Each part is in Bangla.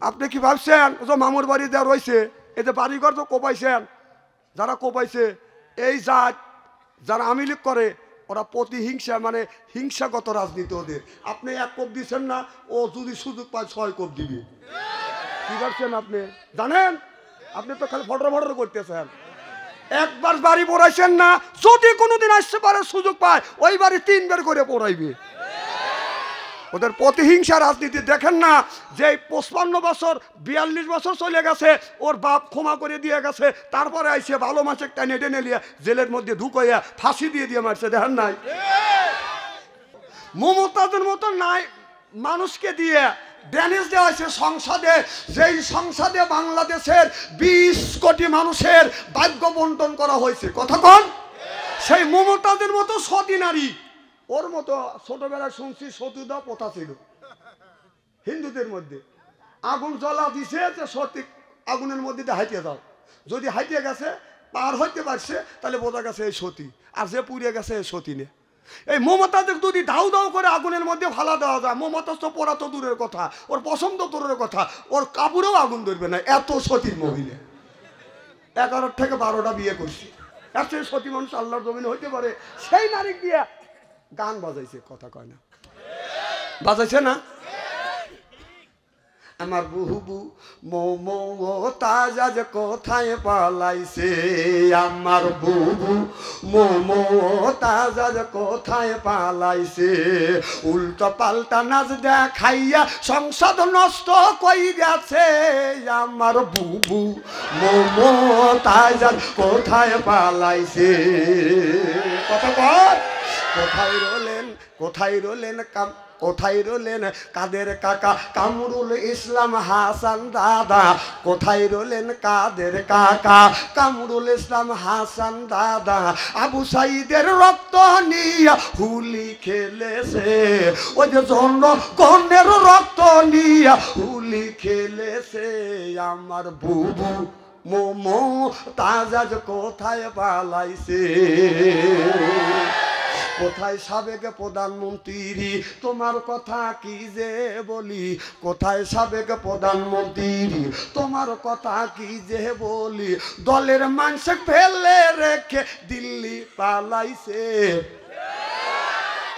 আপনি কি ভাবছেন যে মামুর বাড়ি যা রয়েছে এতে বাড়িঘর তো কোপাইছেন, যারা কোপাইছে এই জাত যারা আওয়ামী লীগ করে ওরা প্রতিহিংসা মানে হিংসাগত রাজনীতি ওদের। আপনি 1 কোপ দিচ্ছেন না, ও যদি সুযোগ পায় 6 কোপ দিবে। কি ভাবছেন আপনি জানেন? আপনি তো খালি ফটর ফটর করতেছেন। একবার বাড়ি পড়াইছেন না, যদি কোনোদিন আসতে পারে সুযোগ পায় ওই বাড়ি 3 বার করে পড়াইবে। ওদের প্রতিহিংসা রাজনীতি দেখেন না যে 55 বছর 42 বছর চলে গেছে, ওর বাপ ক্ষমা করে দিয়ে গেছে, তারপরে আইসে ভালো মাসে টেনে টেনে নিয়ে জেলের মধ্যে ঢুকাইয়া ফাঁসি দিয়ে মারছে। দেখেন নাই? মমতাজের মতো নাই মানুষকে দিয়ে ড্যানেজ দেওয়া হয়েছে সংসদে, যেই সংসদে বাংলাদেশের 20 কোটি মানুষের ভাগ্য বন্টন করা হয়েছে। কথা কন? সেই মমতাজের মতো সতী নারী, ওর মতো ছোটবেলায় শুনছি সতীদাহ প্রথা ছিল হিন্দুদের মধ্যে। আগুন জ্বলা দিছে যে সতী আগুনের মধ্যে হাইটে যাও, যদি হাইটে গেছে পার হইতে পারছে তাহলে বোঝা গেছে এই সতী, আর যে পুড়ে গেছে এই সতী নে। এই মমতাজের যদি দাউ দাউ করে আগুনের মধ্যে ফালা দেওয়া যায়, মমতাজ তো পড়া তো দূরের কথা, ওর পছন্দ দূরের কথা, ওর কাপড়েও আগুন ধরবে না, এত সতীর মহিলা। 11 থেকে 12টা বিয়ে করছি, এত সতী মানুষ আল্লাহর জমিনে হইতে পারে? সেই নারী দিয়ে গান বাজাইছে। কথা কয় না? বাজাইছে না? আমার বুবু মমতাজ আজ কোথায় পালাইছে, আমার বুবু মমতাজ আজ কোথায় পালাইছে, উল্টো পাল্টা নাচ দেখাইয়া সংসদ নষ্ট কইরাছে, আমার বুবু মমতাজ আজ কোথায় পালাইছে। কথা কর? কোথায় রলেন, কোথায় রলেন, কোথায় রলেন কাদের কাকা কামরুল ইসলাম হাসান দাদা, কোথায় রলেন কাদের কাকা কামরুল ইসলাম হাসান দাদা, আবু সাইদের রক্ত নিয়া হুলি খেলেছে, ওই যে জনগণের রক্ত নিয়া হুলি খেলেছে, আমার বুবু মমতাজ আজ কোথায় পালাইছে। কোথায় সাবেক প্রধানমন্ত্রী, তোমার কথা কি যে বলি, কোথায় সাবেক প্রধানমন্ত্রী, তোমার কথা কি যে বলি, দলের মানুষ ফেলে রেখে দিল্লি পালাইছে,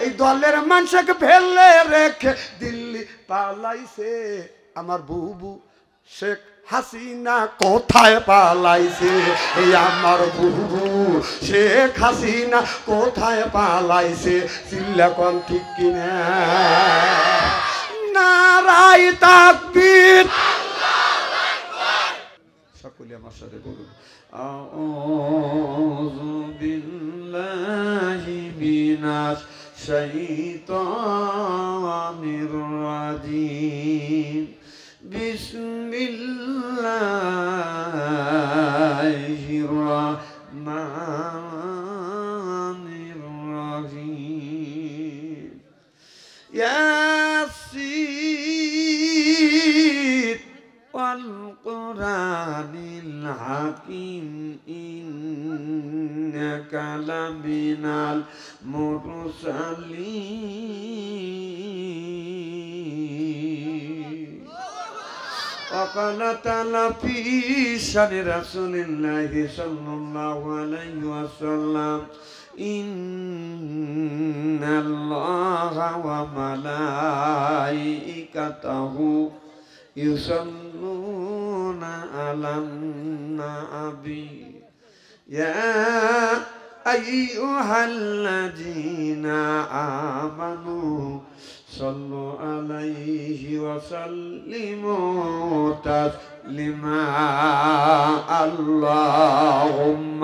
এই দলের মানুষকে ফেলে রেখে দিল্লি পালাইছে, আমার বুবু শেখ হাসিনা কোথায় পালাইছে, এই আমার বুবু শেখ হাসিনা কোথায় পালাইছে। চিল্লা কোন ঠিক কিনা? নারাই তাকবীর, সকলে আমার সাথে বলুন আউযু বিল্লাহি মিনাশ শাইতানির রাজিম, বিসমিল্লাহির রহমানির রহিম, ইয়াসিন ওয়াল কুরআনিল হাকিম, ইন্নাকা লামিনাল মুরসালিন। وقال تعالى في شأن رسول الله صلى الله عليه وسلم إن الله وملائكته يصلون على النبي يا أيها الذين آمنوا صلوا عليه وسلموا تسليما اللهم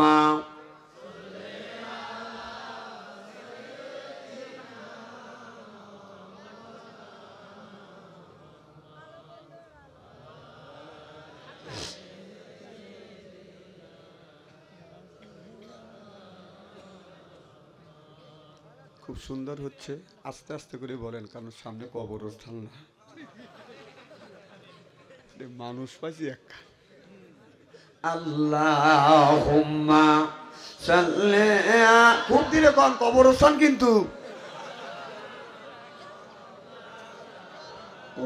খুব সুন্দর হচ্ছে, আস্তে আস্তে করে বলেন, কারণ সামনে কবরস্থান না, মানুষ পাইছি একটা। আল্লাহুম্মা সাল্লি, খুব ধীরে কোন, কবরস্থান কিন্তু।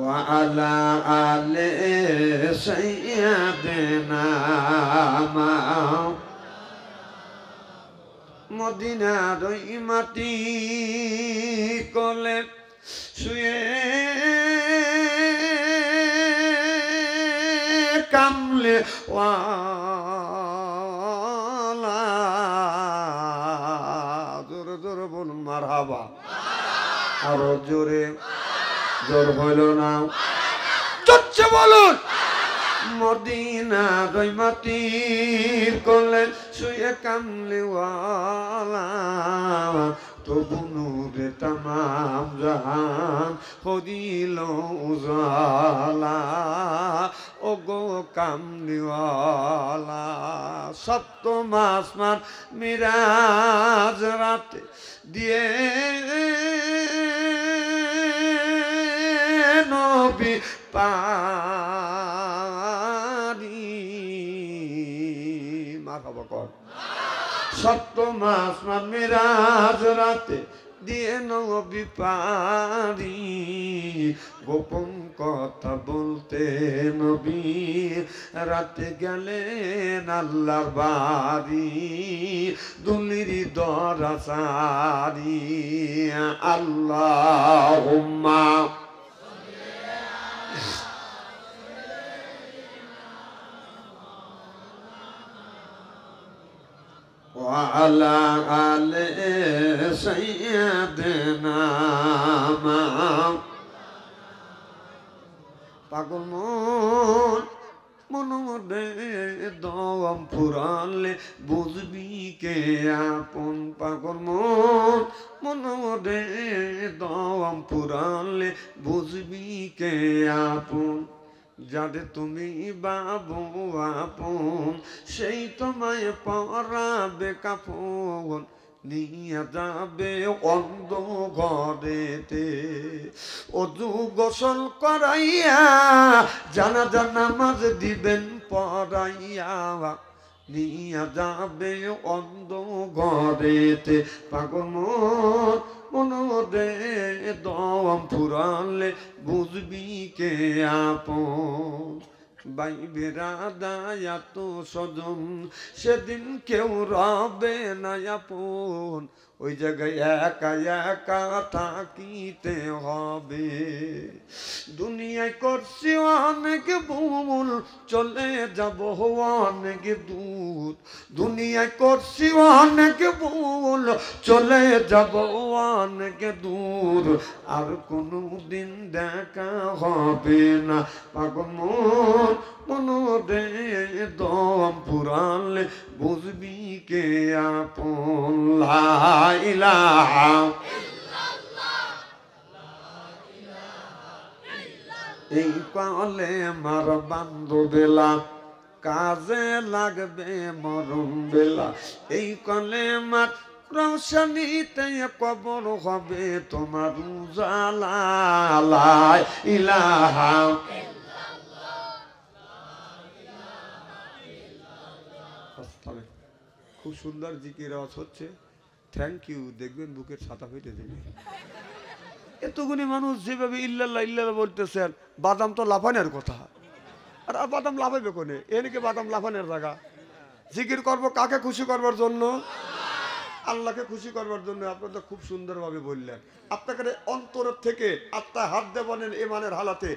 وعلى آل سيدنا মদিনার ওই মাটি কোলে শুয়ে কামলে ওয়ালা জোরে জোরে বলুন মারহাবা আরো জোরে জোর হইল না চচ্ছে বলুন মদিনার ওই মাটির কোলে শুয়ে কামলে ওয়ালা তবু নূরে তামাম জাহান হদিল উজালা ও গো কামলিওয়ালা সপ্তম আসমান মিরাজ রাতে দিয়ে নবী পারি মারহাবা কর সপ্তম আসমান মিরাজ রাতে দিয়ে নবী পারি গোপন কথা বলতে নবী রাতে গেলেন আল্লাহর বাড়ি দুলির দরাসারি আল্লাহুম্মা وعلى آل سيدنا পাগল মন মনে দম ফুরালে বুঝবি কে আপন পাগল মন মনে দম ফুরালে বুঝবি কে আপন যাদের তুমি বাবু আপন সেই তোমায় পরাবে কাফন নিয়ে যাবে অন্ধ ঘরেতে অজু গোসল করাইয়া জানাজা নামাজ দিবেন পড়াইয়া নিয়ে যাবে অন্ধ ঘরেতে পাগল মনরে দম ফুরালে বুঝবি কে আপন ভাই বেরাদায়া তো সজন সেদিন কেউ রবে না আপন ওই জায়গায় একা একা থাকিতে হবে দুনিয়ায় করছি অনেক ভুল চলে যাব অনেক দূর দুনিয়ায় করছি অনেক ভুল চলে যাব অনেক দূর আর কোনো দিন দেখা হবে না পাগল মনরে দম ফুরালে বুঝবি কে আপন লা ইলাহা এই কলে মার বান্ধবেলা কাজে লাগবে মরণ বেলা এই কলে মার রৌশনীতে কবর হবে তোমার উজালা লা ইলাহা খুব সুন্দর জিকির আওয়াজ হচ্ছে থ্যাংক ইউ দেখবেন বুকের ছাতা ফেটে দেবে এতগুলি মানুষ যেভাবে ইল্লাল্লাহ ইল্লাল্লাহ বলতেছেন বাদাম তো লাফানোর কথা আর বাদাম লাফাবে কোনে এদিকে বাদাম লাফানোর জায়গা জিকির করব কাকে খুশি করবার জন্য আল্লাহকে খুশি করবার জন্য আপনারা খুব সুন্দরভাবে বললেন আপনাকে অন্তরের থেকে আত্মা হাত দিয়ে বলেন ইমানের হালাতে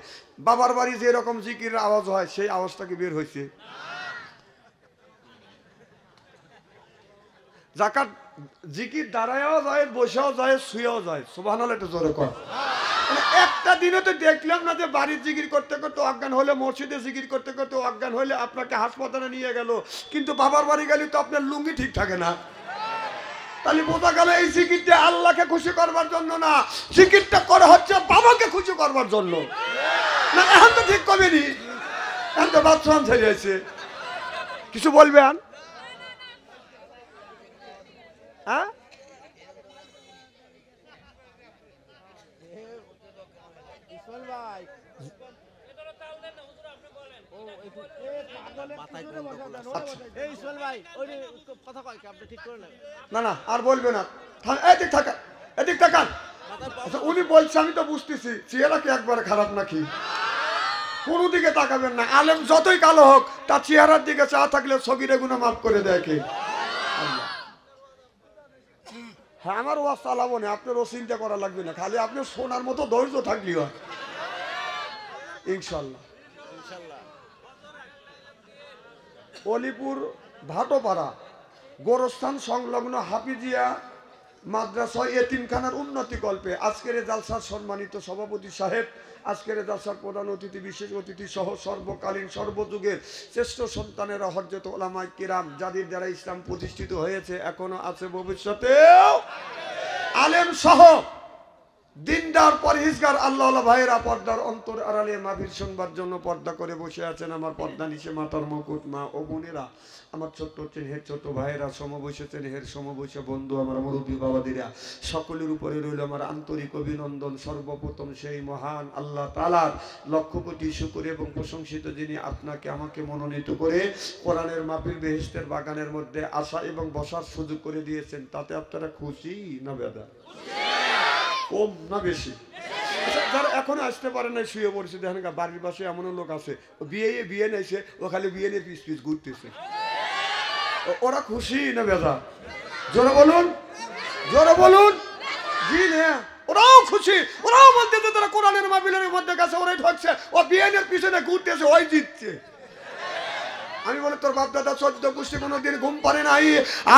বাবার বাড়ি যে রকম জিকিরের আওয়াজ হয় সেই আওয়াজটা কি বের হয়েছে জাকাত জিকির দাঁড়ায়ও যায় বসেও যায় শুয়েও যায় সুবহানাল্লাহ একটু জোরে কর একটা দিনে তো দেখলাম না যে বাড়ির জিকির করতে করতে অজ্ঞান হলে মসজিদে জিকির করতে করতে অজ্ঞান হলে আপনাকে হাসপাতালে নিয়ে গেল কিন্তু বাবার বাড়ি গেলে তো আপনার লুঙ্গি ঠিক থাকে না তাহলে বোঝা গেল এই জিকিরটা আল্লাহকে খুশি করবার জন্য না জিকিরটা করা হচ্ছে বাবাকে খুশি করবার জন্য না এখন তো ঠিক কবেনি এখন তো বাথরুম ছেড়ে আছে কিছু বলবেন হ্যাঁ না না আর বলবে না এদিক থাকান আচ্ছা উনি বলছে আমি তো বুঝতেছি চেহারা কি একবারে খারাপ নাকি? কোনো দিকে তাকাবেন না, আলেম যতই কালো হোক তার চেহারার দিকে চা থাকলে সগীরে গুনাহ মাফ করে দেয় কে? আল্লাহ। হ্যাঁ আমার ওয়াজ চালাবো না, আপনার ও চিন্তা করা লাগবে না, খালি আপনি শোনার মতো ধৈর্য থাকলেই হয় ইনশাল্লাহ। অলিপুর ভাটোপাড়া গোরস্থান সংলগ্ন হাফিজিয়া মাদ্রাসা এতিমখানার উন্নতি কল্পে আজকের জালসার সম্মানিত সভাপতি সাহেব, আজকের জালসার প্রধান অতিথি, বিশেষ অতিথি সহ সর্বকালীন সর্বযুগের শ্রেষ্ঠ সন্তানেরা হযরত উলামায়ে কিরাম, যাদের দ্বারা ইসলাম প্রতিষ্ঠিত হয়েছে, এখনো আছে, ভবিষ্যতেও আলেম সহ দিনদার পরহেজগার আল্লাহওয়ালা ভাইয়েরা পর্দার অন্তর আড়ালে মাহফিল শুনবার জন্য পর্দা করে বসে আছেন। আমার পর্দা নিচে মাতার মুকুট মা ও বোনেরা, আমার ছোট্ট হের ছোট ভাইয়েরা, সমবয়সের হের সমবয়স বন্ধু, আমার মুরব্বী বাবাদিরা, সকলের উপরে রইল আমার আন্তরিক অভিনন্দন। সর্বপ্রথম সেই মহান আল্লাহ তাআলার লক্ষ কোটি শুকর এবং প্রশংসিত, যিনি আপনাকে আমাকে মনোনীত করে কোরআনের মাহফিল বেহেশতের বাগানের মধ্যে আসা এবং বসার সুযোগ করে দিয়েছেন। তাতে আপনারা খুশি না বেদা? কম না বেশি? যারা এখন আসতে পারে না শুয়ে পড়ছে, দেখেন বাড়ির পাশে এমন লোক আছে বিয়ে নেছে, ও খালি বিয়ে নিয়ে পিস পিস ঘুরতেছে, ওরা খুশি না বেদা? জোরে বলুন, জোরে বলুন। জি না, ওরাও খুশি, ওরাও বলতেছে তারা কোরআনের মাহফিলের মধ্যে গেছে, ওরাই ঠকছে, ও বিয়ে নিয়ে পিছনে ঘুরতেছে, ওই জিতছে। আমি বলে তোর বাপ দাদা 14 পুষ্টি কোনোদিন ঘুম পারে নাই,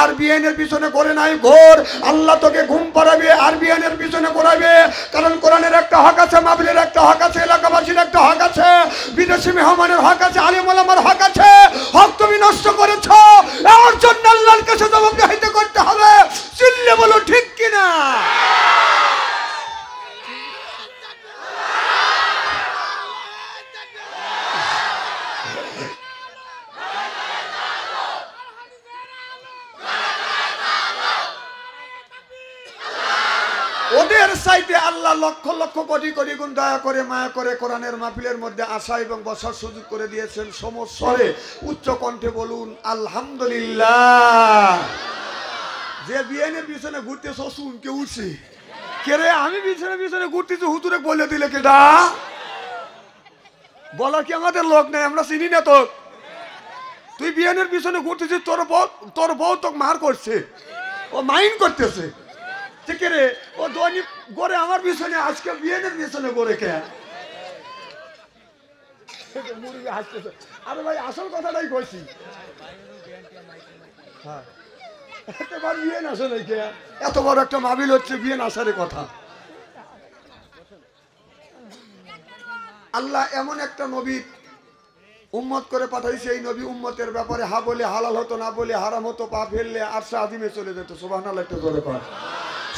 আর বিয়ানের পিছনে করে নাই ঘোর, আল্লাহ তোকে ঘুম পাড়াবে আর বিয়ানের পিছনে করাবে। কারণ কোরআনের একটা হক আছে, মাহফিলের একটা হক আছে, এলাকাবাসীর একটা হক আছে, বিদেশি মেহমানের হক আছে, আলেম ওলামার হক আছে। হক তুমি নষ্ট করেছো, এর জন্য আল্লাহর কাছে জবাবদিহি করতে হবে। চিল্লে বলো ঠিক কিনা? ওদের চাইতে আল্লাহ লক্ষ লক্ষ কোটি কোটি গুণ দয়া করে মায়া করে কোরআনের মাহফিলের মধ্যে আসা এবং বসার সুযোগ করে দিয়েছেন। সমস্বরে উচ্চ কণ্ঠে বলুন আলহামদুলিল্লাহ। যে বিয়ানের পিছনে ঘুরতেছ শুনকে উঠছি কে রে? আমি পিছনে পিছনে ঘুরতেছি, হুতুরে বলে দিলে কেডা? বলার কি আমাদের লোক নেই? আমরা চিনি না তো। তুই বিয়ানের পিছনে ঘুরতেছিস, তোর বউ তোকে মার করছে, ও মাইন্ড করতেছে ঠিক রে? ও দৈনিক গড়ে আমার পিছনে, আজকে বিয়েনের পিছনে গড়ে কে? মুরগি হাসতেছে। আরে ভাই আসল কথাটাই কইছি, হ্যাঁ এতবার বিয়ে আসে নাই কে? এত বড় একটা মাহফিল হচ্ছে, বিয়ে আসার কথা। আল্লাহ এমন একটা নবী উম্মত করে পাঠাইছে, এই নবী উম্মতের ব্যাপারে হা বলে হালাল হতো, না বলে হারাম হতো, পা ফেললে আরশে আজিমে চলে যেত। সুবহানাল্লাহ একটু জোরে কর।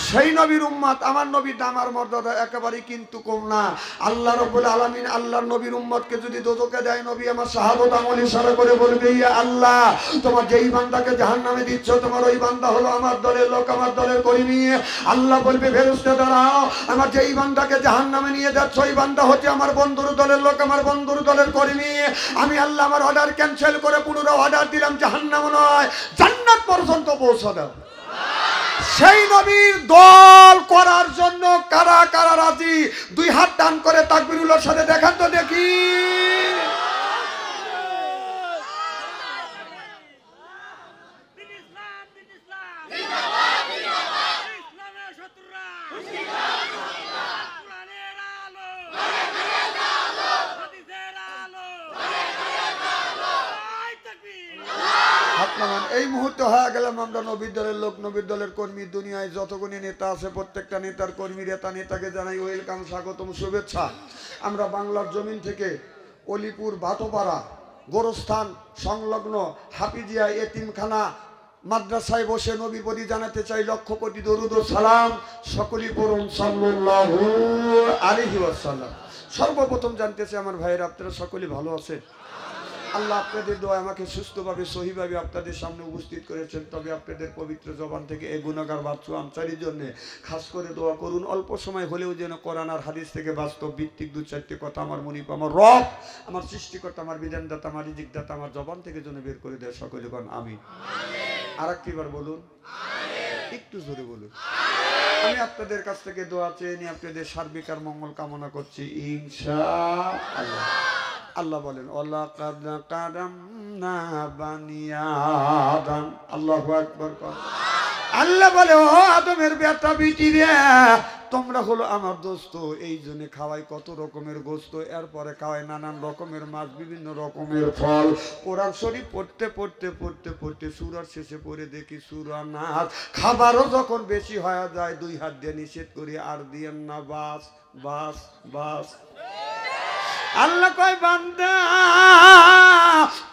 সেই নবীর উম্মত, আমার নবীর দাম আর মর্যাদা একেবারেই কিন্তু কম না। আল্লাহ রাব্বুল আলামিন আল্লাহর নবীর উম্মতকে যদি দোজখে দেয়, নবী আমার শাহাদাত আমল ইশারা করে বলবে, ইয়া আল্লাহ, তোমার যেই বান্দাকে জাহান্নামে দিচ্ছ, তোমার ওই বান্দা হলো আমার দলের লোক, আমার দলের কর্মী। আল্লাহ বলবে, ফেরেশতা দাঁড়াও, আমার যেই বান্দাকে জাহান্নামে নিয়ে যাচ্ছ, ওই বান্দা হচ্ছে আমার বন্ধুর দলের লোক, আমার বন্ধুর দলের কর্মী। আমি আল্লাহ আমার অর্ডার ক্যান্সেল করে পুনরায় অর্ডার দিলাম, জাহান্নাম নয় জান্নাত পর্যন্ত পৌঁছে দাও। সেই নবীর দল করার জন্য কারা কারা রাজি? 2 হাত টান করে তাকবীরুল্লাহর সাথে দেখান তো দেখি। এই মুহূর্তে হয়ে গেলাম আমরা নবীর দলের লোক, নবীর দলের কর্মী। দুনিয়ায় যতগুলি নেতা আছে প্রত্যেকটা নেতার কর্মী, নেতাকে জানাই ওয়েলকাম, স্বাগতম, শুভেচ্ছা। আমরা বাংলার জমিন থেকে অলিপুর ভাটোপাড়া গোরস্থান সংলগ্ন হাফিজিয়া এতিমখানা মাদ্রাসায় বসে নবীর প্রতি জানাতে চাই লক্ষ কোটি দরুদ ও সালাম। সকলেই পড়ুন সাল্লাল্লাহু আলাইহি ওয়াসাল্লাম। সর্বপ্রথম জানতে চাই আমার ভাইয়েরা, আপনারা সকলেই ভালো আছেন? আল্লাহ আপনাদের দোয়া আমাকে সুস্থভাবে সহিভাবে আপনাদের সামনে উপস্থিত করেছেন। তবে আপনাদের পবিত্র জবান থেকে এই গুনাহগার বাচ্চু আনসারির জন্য খাস করে দোয়া করুন, অল্প সময় হলেও যেন কোরআন আর হাদিস থেকে বাস্তব ভিত্তিক 2-4টি কথা আমার মুনিব, আমার রব, আমার সৃষ্টিকর্তা, আমার বিধানদাতা, আমার রিজিকদাতা আমার জবান থেকে যেন বের করে দেয়। সকলে বলুন আমিন। আর একটিবার বলুন, একটু জোরে বলুন আমি আপনাদের কাছ থেকে দোয়া চেয়ে নিয়ে আপনাদের সার্বিক আর মঙ্গল কামনা করছি ইনশাআল্লাহ। আল্লাহ বলেন ওয়ালাকাদ কারামনা বানি আদম। আল্লাহু আকবার। আল্লাহ বলে ও আদমের বেটা বিটি রে, তোমরা হলো আমার দোস্ত, এই জন্য খাওয়াই কত রকমের গোস্ত, এরপরে খাওয়াই নানান রকমের মাছ, বিভিন্ন রকমের ফল। কোরআন শরীফ পড়তে পড়তে পড়তে পড়তে সূরার শেষে পড়ে দেখি সূরা নাস, খাবারও যখন বেশি হয়ে যায় 2 হাত দিয়ে নিষেধ করি আর দিয়েন না, বাস বাস বাস। আল্লাহ কয় বান্দা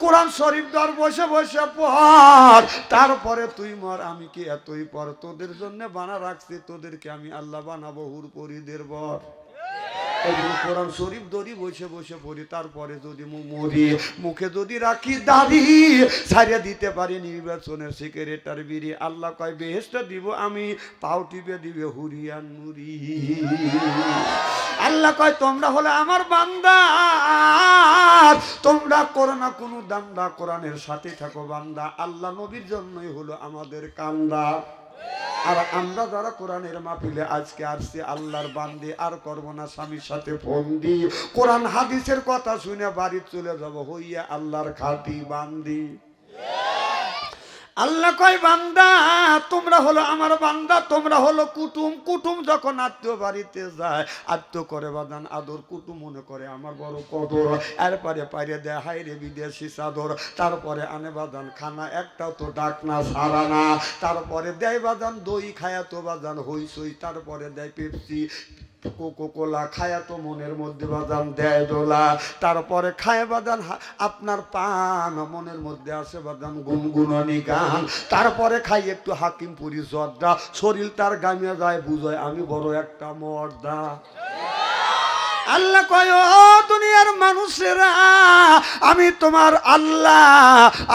কোরআন শরীফ ধর বসে বসে পড়, তারপরে তুই মর। আমি কি এতই পর তোদের জন্য বানা রাখছি, তোদেরকে আমি আল্লাহ বানাবো হুরপরিদের বর। কোরআন শরীফ ধরি বসে বসে পড়ি, তারপরে যদি মরি, মুখে যদি রাখি দাড়ি ছাড়িয়ে দিতে পারি নির্বাচনের সিগারেটার বিড়ি, আল্লাহ কয় বেহেশত দিব আমি, পাও টিপে দিবে হুরিয়ান নুরি। আল্লাহ কয় তোমরা হলে আমার বান্দা, তোমরা করো না কোনো দান্দা, কোরআনের সাথে থাকো বান্দা। আল্লাহ নবীর জন্যই হলো আমাদের কান্দা। আর আমরা যারা কোরআনের মাহফিলে আজকে আসছি আল্লাহর বান্দি, আর করবো না স্বামীর সাথে ফোন দি, কোরআন হাদিসের কথা শুনে বাড়ি চলে যাব হইয়া আল্লাহর খাঁটি বান্দি। আল্লাহ কয় বান্দা তোমরা হলো আমার বান্দা, তোমরা হলো কুটুম। কুটুম যখন আত্মীয় বাড়িতে যায়, আত্মীয় করে বাদান আদর, কুটুম মনে করে আমার বড় কদর, এরপরে পাইরে দেয় হাইরে বিদেশি চাদর, তারপরে আনে বাদান খানা একটাও তো ডাক না সারা না, তারপরে দেয় বাদান দই খায়া তো বাদান হইসই, তারপরে দেয় পেপসি কোকো কোলা খায়া তো মনের মধ্যে বাদান দেয় দোলা, তারপরে খায় বাদান আপনার পান, মনের মধ্যে আসে বাদান গুনগুনানি গান, তারপরে খাই একটু হাকিমপুরি জর্দা, শরীর তার গামিয়া যায় বুঝয় আমি বড় একটা মর্দা। আল্লাহ কয় ও দুনিয়ার মানুষেরা আমি তোমার আল্লাহ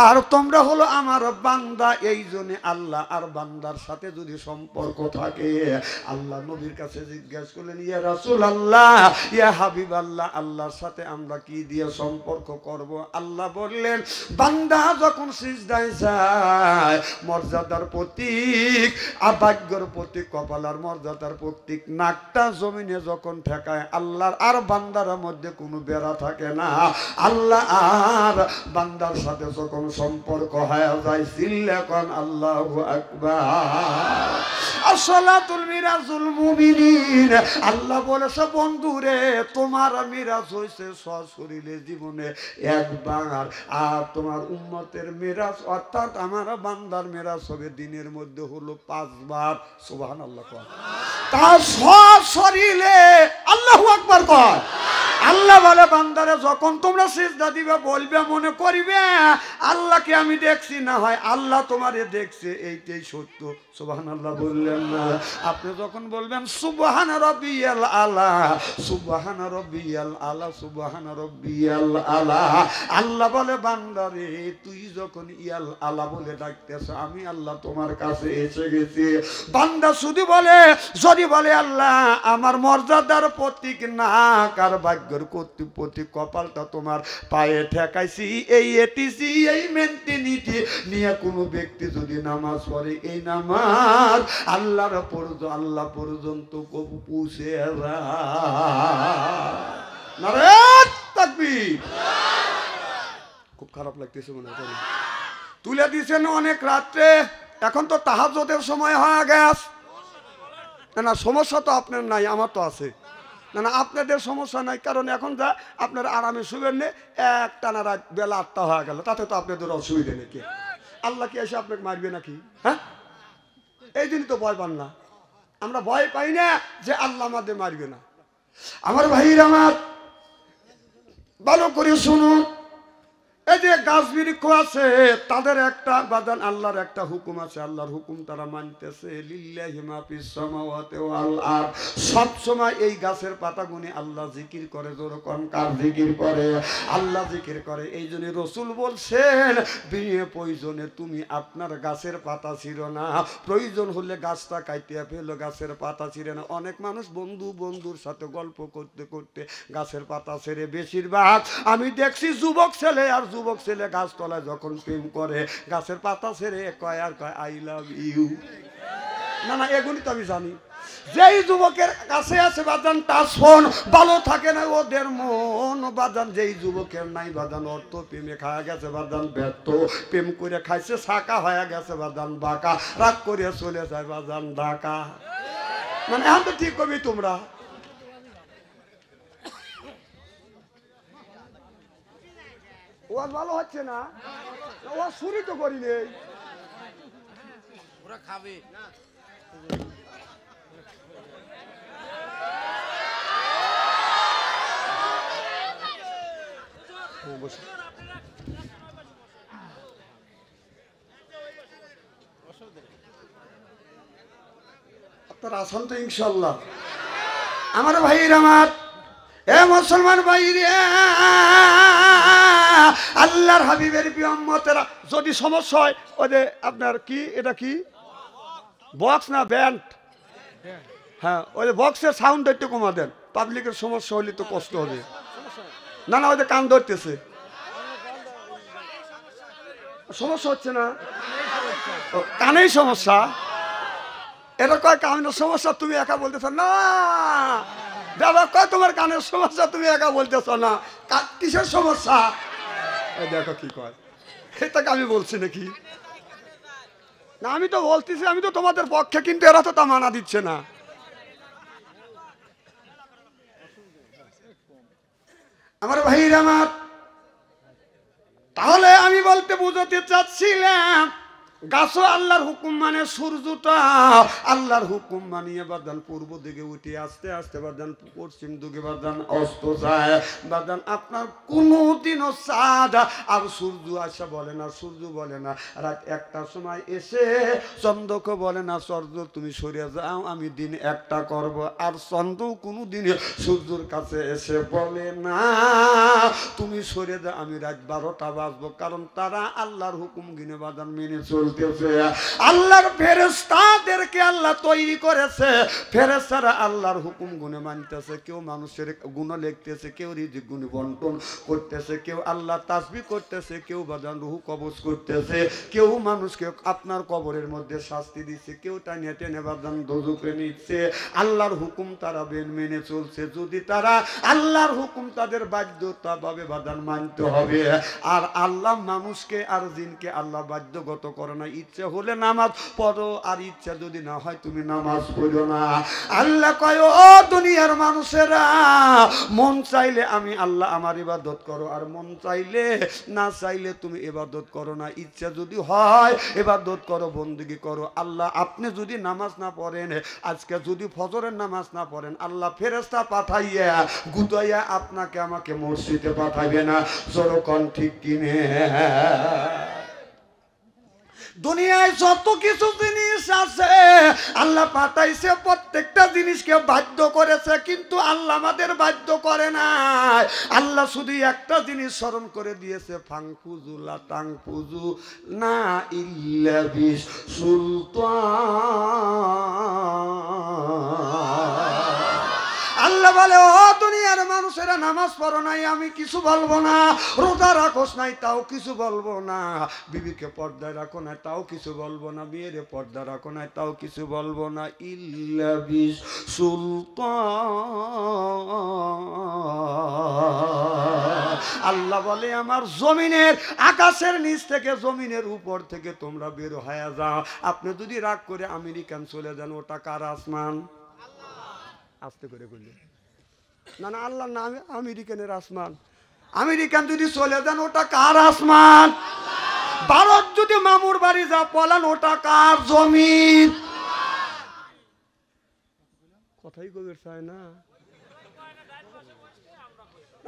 আর তোমরা হলো আমার বান্দা। এই জন্য আল্লাহ আর বান্দার সাথে যদি সম্পর্ক থাকে, আল্লাহ নবীর কাছে জিজ্ঞাসা করলেন ইয়া রাসূলুল্লাহ ইয়া হাবিবাল্লাহ, আল্লাহর সাথে আমরা কি দিয়ে সম্পর্ক করব? আল্লাহ বললেন বান্দা যখন সিজদায় যায়, মর্যাদার প্রতীক, আভাগ্যর প্রতীক, কপালার মর্যাদার প্রতীক, নাকটা জমিনে যখন ঠেকায়, আল্লাহর আর বান্দার মধ্যে কোনো বেড়া থাকে না। আল্লাহ আর বান্দার সাথে যখন সম্পর্ক হয়ে যায়, সিল্লাকান আল্লাহু আকবার। আসসালাতুল মিরাজুল মুমিনিন। আল্লাহ বলেছে বন্ধুরে তোমার মিরাজ হইছে সশরীরে জীবনে একবার, আর তোমার উম্মতের মিরাজ অর্থাৎ আমার বান্দার মিরাজ হবে দিনের মধ্যে হলো 5 বার। সুবহানাল্লাহ। তার সশরীরে আল্লাহু আকবার কর। আল্লাহ বলে বান্দারে যখন তোমরা সিজদা দিবে বলবে মনে করিবে আল্লাহকে আমি দেখছি, না হয় আল্লাহ তোমারে দেখছে, এইটাই সত্য। সুবহানাল্লাহ বললেন না? আপনি যখন বলবেন সুবহান রাব্বিয়াল আলা, সুবহান রাব্বিয়াল আলা, সুবহান রাব্বিয়াল আলা, আল্লাহ বলে বান্দারে তুই যখন ইয়াল আলা বলে ডাকতেছ আমি আল্লাহ তোমার কাছে এসে গেছি। বান্দা শুধু বলে যদি বলে আল্লাহ আমার মর্যাদার প্রতীক নাক আর ভাগ্যের প্রতীক কপালটা তোমার পায়ে ঠেকাইছি, এই এটিসি এই মেন্টালিটি নিয়ে কোনো ব্যক্তি যদি নামাজ পড়ে, এই নামাজ আল্লাহর আল্লাহ পর্যন্ত পৌঁছে নারায়ণ তাকবীর। খুব খারাপ লাগতেছে মনে হয়, তুলে দিয়েছেন অনেক রাত্রে, এখন তো তাহাজ্জুদের সময় হয়ে গেছে। না সমস্যা তো আপনার নাই, আমার তো আছে। না আপনাদের সমস্যা নাই, কারণ এখন যা আপনার আরামে শুবেন নে, এক টানা রাত বেলা 8টা হয়ে গেল, তাতে তো আপনাদের অসুবিধা নেই। কে আল্লাহ কি এসে আপনাকে মারবে নাকি? হ্যাঁ, এই জন্য তো ভয় পান না। আমরা ভয় পাই না যে আল্লাহ আমাদের মারবে না। আমার ভাইরা আমার ভালো করে শুনুন, এই যে গাছ বৃক্ষ আছে তাদের একটা বাদান আল্লাহর একটা হুকুম আছে, আল্লাহর হুকুম তারা মানতেছে। লিল্লাহি মা ফিস সামাওয়াতি ওয়াল আরদ। সব সময় এই গাছের পাতা গুনে আল্লাহ জিকির করে। যখন কার জিকির করে? আল্লাহ জিকির করে। এই জন্য রাসূল বলছেন বিয়ে প্রয়োজনে তুমি আপনার গাছের পাতা ছিঁড়ো না, প্রয়োজন হলে গাছটা কাটিয়ে ফেলো, গাছের পাতা ছিঁড়ে না। অনেক মানুষ বন্ধুর সাথে গল্প করতে করতে গাছের পাতা ছেড়ে, বেশিরভাগ আমি দেখছি যুবক ছেলে আর যুবক ছেলে গাছতলায় যখন প্রেম করে গাছের পাতা ছেড়ে কয় আর কয় আই লাভ ইউ। না এগুলি তো আমি জানি। যেই যুবকের কাছে আছে বাজান টাচ ফোন, ভালো থাকে না ওদের মন বাজান। যেই যুবকের নাই বাজান অর্থ, প্রেমে খাওয়া গেছে বাজান ব্যর্থ, প্রেম করে খাইছে শাখা হয়ে গেছে বাজান বাঁকা, রাগ করে চলে যায় বাজান ঢাকা। মানে এখন তো ঠিক করবি তোমরা। ও ভালো হচ্ছে না, ও শুরু তো করি নেই। ওরা খাবে আপনার আসান তো ইনশাল্লাহ। আমার ভাইয়ের, আমার এ মুসলমান ভাই রে, আল্লাহর হাবিবের প্রিয় উম্মতেরা, যদি সমস্যা হয় ওই যে আপনার কি এটা কি বক্স না ব্যান্ড, হ্যাঁ ওই যে বক্সের সাউন্ড একটু কমা দেন, পাবলিকের সমস্যা হলে তো কষ্ট হবে। না না ওই যে কান ধরতেছে, সমস্যা হচ্ছে না, কানেই সমস্যা। এটা কয় কানের সমস্যা, তুমি একা বলতেছ না দাদা, কয় তোমার কানের সমস্যা, তুমি একা বলতেছ না, কিসের সমস্যা? দেখো কি কয়, এটাকে আমি বলছি নাকি? না আমি তো বলতেছি, আমি তো তোমাদের পক্ষে, কিন্তু এরা তো তা মানা দিচ্ছে না। আমার ভাইরা আমার, তাহলে আমি বলতে বুঝাতে চাচ্ছিলাম, গাছও আল্লাহর হুকুম মানে, সূর্যটা আল্লাহর হুকুম মানিয়ে বাদান পূর্ব দিকে উঠে আস্তে আস্তে বাদান পশ্চিম দিকে বাদান অস্ত যায় বাদান। আপনার কোনোদিনও চাঁদ আর সূর্য আসা বলে না, সূর্য বলে না রাত একটার সময় এসে চন্দ্রকে বলে না চন্দ্র তুমি সরে যাও, আমি দিন একটা করব। আর চন্দ্র কোনোদিন সূর্যর কাছে এসে বলে না তুমি সরে যাও, আমি রাত 12টা বাজবো। কারণ তারা আল্লাহর হুকুম গিনে বাদান মেনে চলতেছে। আল্লাহর ফেরেশতাদেরকে আল্লাহ তৈরি করেছে, ফেরেশতারা আল্লাহর হুকুম গুণে মানতেছে। কেউ মানুষের গুণ লিখতেছে, কেউ রিজিক গুণ বন্টন করতেছে, কেউ আল্লাহ তাসবিহ করতেছে, কেউ বাদান রূহ কবজ করতেছে, কেউ মানুষকে আপনার কবরের মধ্যে শাস্তি দিচ্ছে, কেউ টানিয়ে টেনে বাদান দোজখে নিচ্ছে। আল্লাহর হুকুম তারা মেনে চলছে। যদি তারা আল্লাহর হুকুম তাদের বাধ্যতা ভাবে বাদান মানতে হবে। আর আল্লাহ মানুষকে আর জিনকে আল্লাহ বাধ্যগত করে না, ইচ্ছে হলে নামাজ পড়ো, আর ইচ্ছা যদি না হয় তুমি নামাজ পড়ো না। আল্লাহ কয় ও দুনিয়ার মানুষেরা, মন চাইলে আমি আল্লাহ আমার ইবাদত করো, আর মন চাইলে না চাইলে তুমি ইবাদত করো না। ইচ্ছা যদি হয় ইবাদত করো, বন্দেগী করো। আল্লাহ আপনি যদি নামাজ না পড়েন, আজকে যদি ফজরের নামাজ না পড়েন, আল্লাহ ফেরেশতা পাঠাইয়া গুতাইয়া আপনাকে আমাকে মসজিদে পাঠাইবে না। যখন ঠিক কিনে দুনিয়ায় যত কিছু জিনিস আছে আল্লাহ পাঠাইছে, প্রত্যেকটা জিনিসকে বাধ্য করেছে, কিন্তু আল্লাহ আমাদের বাধ্য করে নাই। আল্লাহ শুধু একটা জিনিস স্মরণ করে দিয়েছে, ফাংফুজু লা তাংফুজু না ইল্লা বিস সুলতান। আল্লাহ বলে ও দুনিয়ার মানুষেরা, নামাজ পড়ো নাই আমি কিছু বলবো না, রোজা রাখোস নাই তাও কিছু বলবো না, বিবিকে পর্দায় রাখো না তাও কিছু বলবো না, বিয়েরে পর্দা রাখো না তাও কিছু বলবো না, ইল্লা বিস সুলতান। আল্লাহ বলে আমার জমিনের আকাশের নিচ থেকে জমিনের উপর থেকে তোমরা বের হয়ে যাও। আপনি যদি রাগ করে আমেরিকান চলে যান, ওটা কার আসমান? আস্তে করে বললে না না আল্লাহ না, আমেরিকানের আসমান। আমেরিকান যদি চলে যান, ওটা কার আসমান? ভারত যদি মামুর বাড়ি যা পলান, ওটা কার জমিন? কথাই কবে চায় না।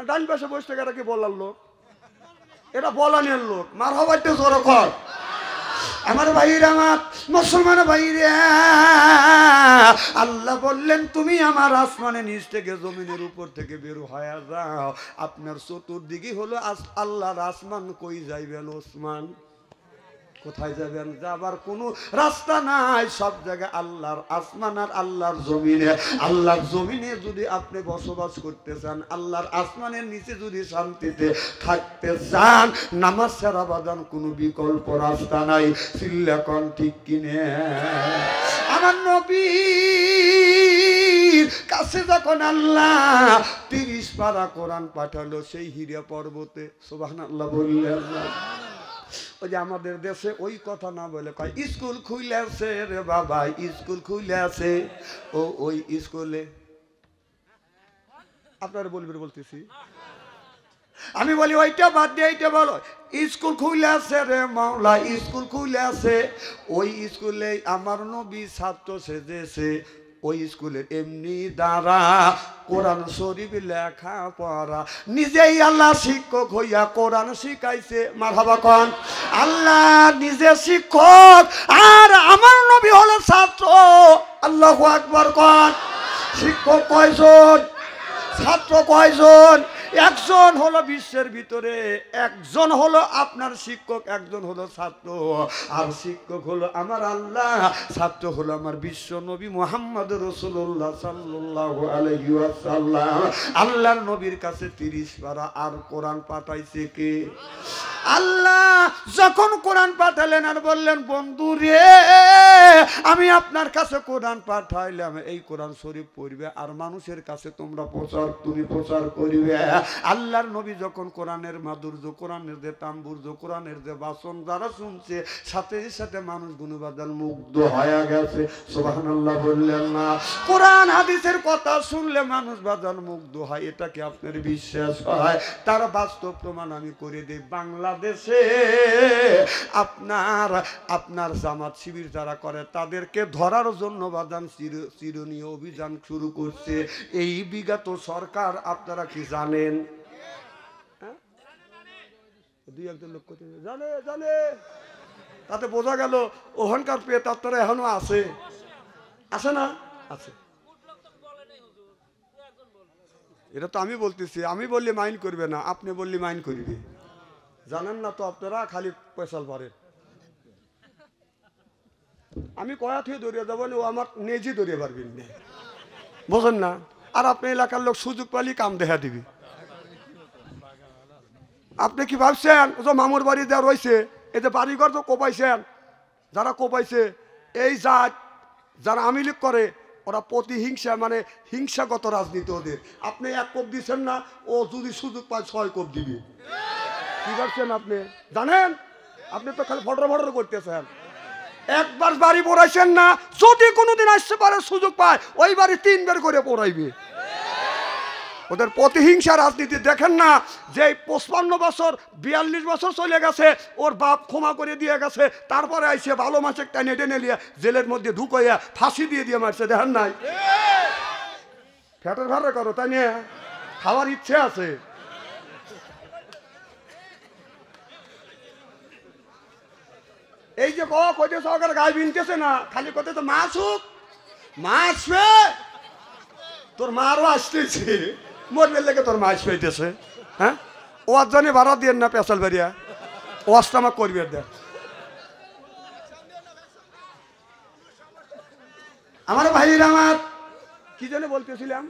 ডান পাশে বসে থেকে এটা কি বলার লোক? এটা বলানের লোক। মার হবাইতে জোর কর। আমার ভাইরা, আমার মুসলমান ভাইরা, আল্লাহ বললেন তুমি আমার আসমানের নিচ থেকে জমিনের উপর থেকে বের হয়ে যাও। আপনার চতুর্দিকে হলো আল্লাহর আসমান। কই যাইবেন ওসমান? কোথায় যাবেন? যাবার কোনো রাস্তা নাই, সব জায়গায় আল্লাহর আসমান আর আল্লাহর জমিনে। আল্লাহর জমিনে যদি আপনি বসবাস করতে চান, আল্লাহর আসমানের নিচে যদি শান্তিতে থাকতে চান, নামাজ ছাড়া বাদান কোনো বিকল্প রাস্তা নাই। চিল্লা কোন ঠিক কিনে? আমার নবী কাছে যখন আল্লাহ 30 পারা কোরআন পাঠালো সেই হিরা পর্বতে, সুবহানাল্লাহ বললেন না? ওই যে আমাদের দেশে ওই কথা না বলে কয় স্কুল খুলেছে রে বাবা, স্কুল খুলেছে। ও ওই স্কুলে আপনারা বলবেন বলতেছি, আমি বলি ওইটা বাদ দিয়ে এইটা বলো। স্কুল খুলে আছে রে মাওলা, স্কুল খুলে আছে। ওই স্কুলে আমার নবী ছাত্র সেজেছে। ওই স্কুলের এমনি দ্বারা কোরআন শরীফ লেখা পড়া, নিজেই আল্লাহ শিক্ষক হইয়া কোরআন শিখাইছে। মারহাবা কোন? আল্লাহ নিজে শিক্ষক আর আমার নবী হলো ছাত্র। আল্লাহু আকবার কোন? শিক্ষক কয়জন, ছাত্র কয়জন? একজন হলো বিশ্বের ভিতরে, একজন হলো আপনার শিক্ষক, একজন হলো ছাত্র। আর শিক্ষক হলো আমার আল্লাহ, ছাত্র হলো আমার বিশ্ব নবী মুহাম্মদ রাসূলুল্লাহ সাল্লাল্লাহু আলাইহি ওয়াসাল্লাম। আল্লাহর নবীর কাছে 30 পারা আর কোরআন পাঠাইছে কে? আল্লাহ। যখন কোরআন পাঠালেন আর বললেন বন্ধু রে আমি আপনার কাছে কোরআন পাঠাইলাম, এই কোরআন শরীফ পড়বে আর মানুষের কাছে তোমরা তুমি প্রচার করিবে। আল্লাহর নবী যখন কোরআনের মাধুর্য, কোরআনের যে তাম্বুর্য, কোরআনের যে বাসন যারা শুনছে, সাথে সাথে মানুষ গুণবাদাল মুগ্ধ হয়ে গেছে। সুবহানাল্লাহ বললেন না? কোরআন হাদিসের কথা শুনলে মানুষ বাদাল মুগ্ধ হয়, এটা কি আপনার বিশ্বাস হয়? তার বাস্তব প্রমাণ আমি করে দিই। বাংলাদেশে আপনার জামাত শিবির যারা করে তাদেরকে ধরার জন্য বাদান চিরনীয় অভিযান শুরু করছে এই বিগত সরকার। আপনারা কি জানেন? দুই একজন লোক জানে জানে, তাতে বোঝা গেল ওখানকার পেয়ে তারা এখনো আছে, আছে না? আছে। এটা তো আমি বলতেছি, আমি বললে মাইন্ড করবে না, আপনি বললে মাইন্ড করবে। জানেন না তো আপনারা, খালি পয়সাল পারেন। আমি কয়া থেকে দৌড়িয়ে যাবো, ও আমার নেজি দৌড়িয়ে পারবেন না, বোঝেন না? আর আপনি এলাকার লোক সুযোগ পালি কাম দেখা দিবি। আপনি কি ভাবছেন যে মামুর বাড়ি দেওয়া রয়েছে, এই যে বাড়িঘর তো কোপাইছেন, যারা কোপাইছে এই জাত যারা আওয়ামী লীগ করে, ওরা প্রতিহিংসা, মানে হিংসাগত রাজনীতি ওদের। আপনি 1 কোপ দিচ্ছেন না, ও যদি সুযোগ পায় 6 কোপ দিবে। কি ভাবছেন আপনি? জানেন? আপনি তো খালি ফটর ফটর করতেছেন। একবার বাড়ি পড়াইছেন না, যদি কোনোদিন আসতে পারে সুযোগ পায় ওই বাড়ি 3 বার করে পড়াইবে। ওদের প্রতিহিংসা রাজনীতি দেখেন না? যে 55 বছর 42 বছর চলে গেছে, ওর বাপ ক্ষমা করে দিয়ে গেছে, তারপরে আইসে ভালো মাসে টেনে টেনে নিয়ে জেলের মধ্যে ঢুকাইয়া ফাঁসি দিয়ে মারছে। দেখেন নাই? ফ্যাটের ভাড়া করো, তাই নিয়ে খাওয়ার ইচ্ছে আছে। এই যে কইতে সরকার গায়ে বিনতেছে না, খালি কতে তো মাছ হোক, মা আসবে, তোর মারও আসতেছে, মরবে লেগে তোর মা আসবেছে। হ্যাঁ, ওয়াজ জানে ভাড়া দিয়ে না পেশাল বাড়িয়া, ওয়াজটা আমার করবে দেখ। আমার ভাইরা আমার কি জানে বলতেছিলাম,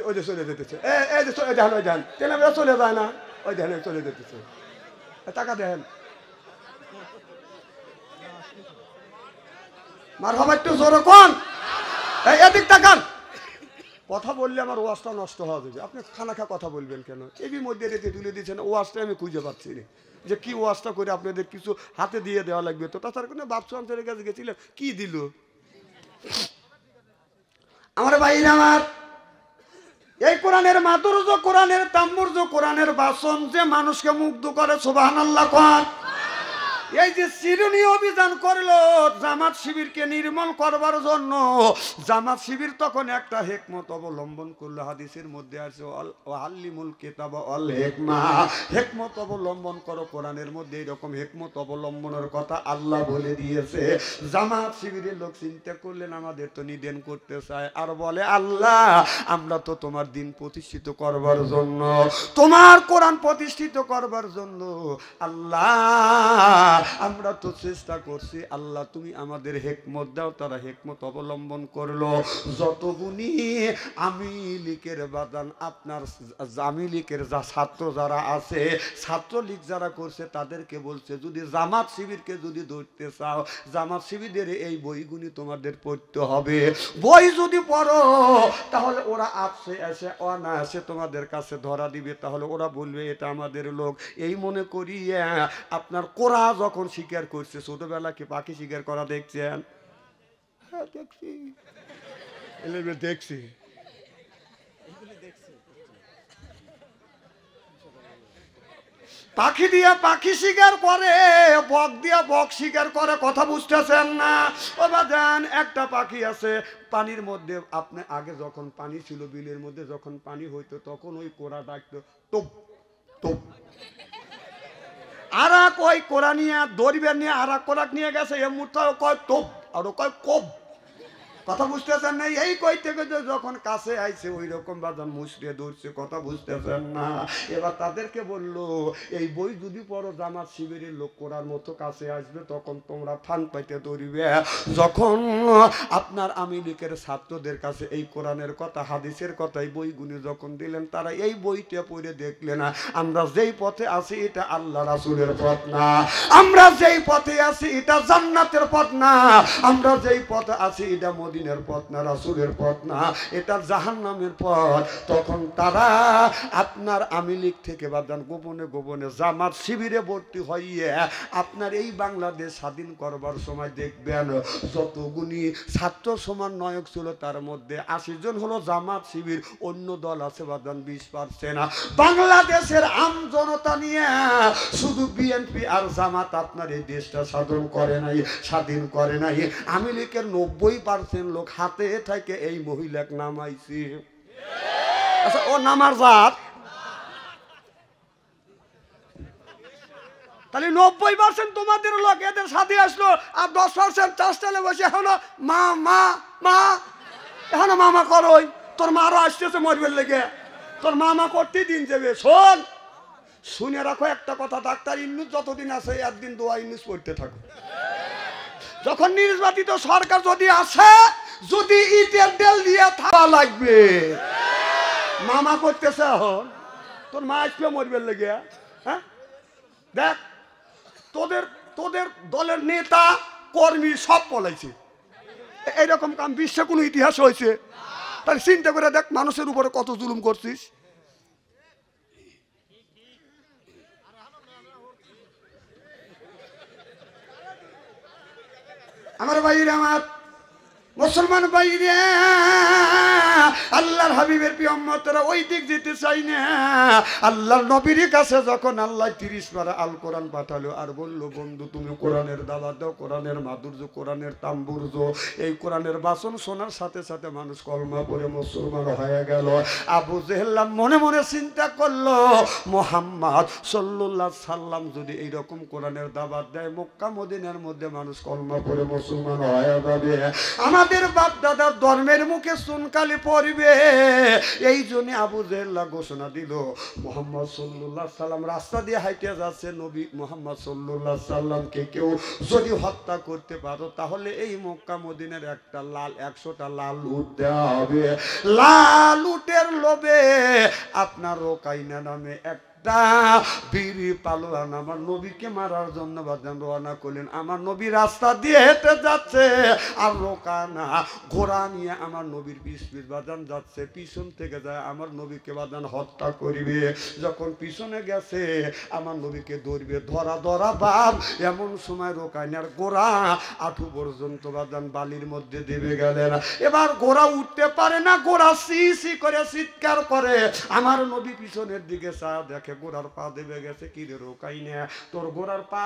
ওই যে চলে যেতেছে, এই যে চলে যান, ওই যান ট্রেনে চলে যায় না, ওই ধ্যানে চলে যেতেছে। টাকা দেন মার হবা একটু জোরে কোন, এদিক তাকান। কথা বললে আমার ওয়াজটা নষ্ট হওয়া যাবে। আপনি খানা খা কথা বলবেন কেন? এর মধ্যে রেখে তুলে দিচ্ছেন, ওয়াজটা আমি খুঁজে পাচ্ছি না যে কি ওয়াজটা করে আপনাদের কিছু হাতে দিয়ে দেওয়া লাগবে। তো তাছাড়া কোনো বাপসান্তের কাছে গেছিলাম, কি দিল আমার ভাইরা আমার? এই কোরআনের মাধুর্য, কোরআনের তাম্বুর্য, কোরআনের বাসন যে মানুষকে মুগ্ধ করে। সুবহানাল্লাহ কোন? এই যে চিরুনি অভিযান করলো জামাত শিবিরকে নির্মূল করবার জন্য, জামাত শিবির তখন একটা হেকমত অবলম্বন করলো। হাদিসের মধ্যে আছে আল্লিমুল কিতাব ওয়াল হিকমা, হেকমত অবলম্বন করো। কোরআনের মধ্যে এরকম হেকমত অবলম্বনের কথা আল্লাহ বলে দিয়েছে। জামাত শিবিরের লোক চিন্তা করলেন আমাদের তো নিধন করতে চায়, আর বলে আল্লাহ আমরা তো তোমার দিন প্রতিষ্ঠিত করবার জন্য, তোমার কোরআন প্রতিষ্ঠিত করবার জন্য আল্লাহ আমরা তো চেষ্টা করছি, আল্লাহ তুমি আমাদের হেকমত দাও। তারা হেকমত অবলম্বন করলো। যত গুণী আমি লীগের বাদান আপনার আমি লীগের যা ছাত্র যারা আছে, ছাত্রলীগ যারা করছে তাদেরকে বলছে যদি জামাত শিবিরকে যদি ধরতে চাও, জামাত শিবিরের এই বইগুলি তোমাদের পড়তে হবে। বই যদি পড়ো তাহলে ওরা আপসে এসে অনায়াসে তোমাদের কাছে ধরা দিবে। তাহলে ওরা বলবে এটা আমাদের লোক। এই মনে করি আপনার কোরা যখন স্বীকার করছে, ছোটবেলা কি পাখি শিকার করা দেখছেন? হ্যাঁ দেখছি, দেখছি। পাখি দিয়া পাখি শিকার করে, বক দিয়া বক শিকার করে। কথা বুঝতেছেন না? ও বাজান, একটা পাখি আছে পানির মধ্যে। আপনি আগে যখন পানি ছিল, বিলের মধ্যে যখন পানি হইতো, তখন ওই কোরা ডাকতো টোপ টোপ। আর ওই কোরা নিয়ে দড়িবেন নিয়ে আর কোরাক নিয়ে গেছে, এ মুঠা কয় টোপ আর কয় কোপ। কথা বুঝতেছেন না? এই কইতে কইতে যখন কাছে আইছে ওই রকম বাজান মুসড়ে ধরছে। কথা বুঝতেছেন না? এবার তাদেরকে বললো এই বই যদি পড়ো জামাত শিবিরের লোক করার মতো কাছে আসবে, তখন তোমরা ফান পাইতে ধরিবে। যখন আপনার আমি লীগের ছাত্রদের কাছে এই কোরআনের কথা হাদিসের কথা এই বইগুলি যখন দিলেন, তারা এই বইটা পড়ে দেখলে না আমরা যেই পথে আছি এটা আল্লাহ রাসূলের পথ না, আমরা যেই পথে আছি এটা জান্নাতের পথ না, আমরা যেই পথে আছি এটা মদিনার পথ না, রাসূলের পথ না, এটা জাহান্নামের পথ। তখন তারা আপনার আমি লীগ থেকে বাদান গোপনে গোপনে জামাত শিবিরে ভর্তি হইয়ে আপনার এই বাংলাদেশ স্বাধীন করবার সময় দেখবেন যতগুলি ছাত্র সমন্বয়ক ছিল তার মধ্যে 80 জন হলো জামাত শিবির, অন্য দল আছে বাদান 20%। বাংলাদেশের আম জনতা নিয়ে শুধু বিএনপি আর জামাত আপনার এই দেশটা স্বাধীন করে নাই। আমি লীগের 90% লোক হাতে থাকে এই মহিলাকে নামাইছি। আচ্ছা, ও নামার জাত তাহলে 90% তোমাদের লোক এদের সাথে আসলো, আর 10% চাষটালে বসে এখনো মা মা মা এখনো মামা করোই। তোর মারও আসতেছে মরবের লেগে, তোর মামা করতেই দিন যাবে। শোন, শুনে রাখো একটা কথা, ডাক্তার ইন্নুস যতদিন আছে একদিন দোয়া ইন্নুস পড়তে থাকো। যখন নির্বাচিত সরকার যদি আসে, যদি ইটের দেল দিয়ে থাকা লাগবে, মামা করতেছে এখন তোর মা আসবে মরবের লেগে। হ্যাঁ দেখ, তোদের দলের নেতা কর্মী সব পলাইছে। এইরকম কাম বিশ্বে কোনো ইতিহাস হয়েছে? তাহলে চিন্তা করে দেখ মানুষের উপরে কত জুলুম করছিস। আমার ভাইরা, আমার মুসলমান ভাইরা, আল্লাহর হাবিবের প্রিয় উম্মতরা ওই দিক যেতে চাই না। আল্লাহর নবীর কাছে যখন আল্লাহ 30 বার আল কোরআন পাঠালো আর বলল বন্ধু তুমি কোরআনের দাওয়াত দাও, কোরআনের মাধুর্য, কোরআনের তাম্বুর্য, এই কোরআনের বাসন শোনার সাথে সাথে মানুষ কলমা পড়ে মুসলমান হয়ে গেল। আবু জেহেল মনে মনে চিন্তা করলো মুহাম্মদ সাল্লাল্লাহু আলাইহি সাল্লাম যদি এইরকম কোরআনের দাওয়াত দেয়, মক্কা মদিনার মধ্যে মানুষ কলমা পড়ে মুসলমান হয়ে যাবে, আমাদের বাপ দাদার ধর্মের মুখে সুনকালি পড়বে। এই জন্য আবু জেহেল ঘোষণা দিল মুহাম্মদ সাল্লাল্লাহু আলাইহি সাল্লাম রাস্তা দিয়ে হাইটে যাচ্ছে, নবী মুহাম্মদ সাল্লাল্লাহু আলাইহি সাল্লামকে কেউ যদি হত্যা করতে পারো তাহলে এই মক্কা মদিনার একটা লাল 100টা লাল উট দেওয়া হবে। লাল উটের লোভে আপনার রোকাইনা নামে এক বীর পালোয়ান আমার নবীকে মারার জন্য বাজান রওনা করলেন। আমার নবী রাস্তা দিয়ে হেঁটে যাচ্ছে আর রোকানা ঘোড়া নিয়ে আমার নবীর পিছ বাজান যাচ্ছে, পিছন থেকে যায় আমার নবীকে বাজান হত্যা করিবে। যখন পিছনে গেছে আমার নবীকে ধরবে, ধরা বাপ, এমন সময় রোকাইনার ঘোড়া আঁটু পর্যন্ত বাজান বালির মধ্যে দেবে গেলেন। এবার ঘোড়া উঠতে পারে না, ঘোড়া সি করে চিৎকার করে। আমার নবী পিছনের দিকে চা দেখে গোড়ার পা দেবে গেছে। কি রে রোকাইনা, তোর গোড়ার পা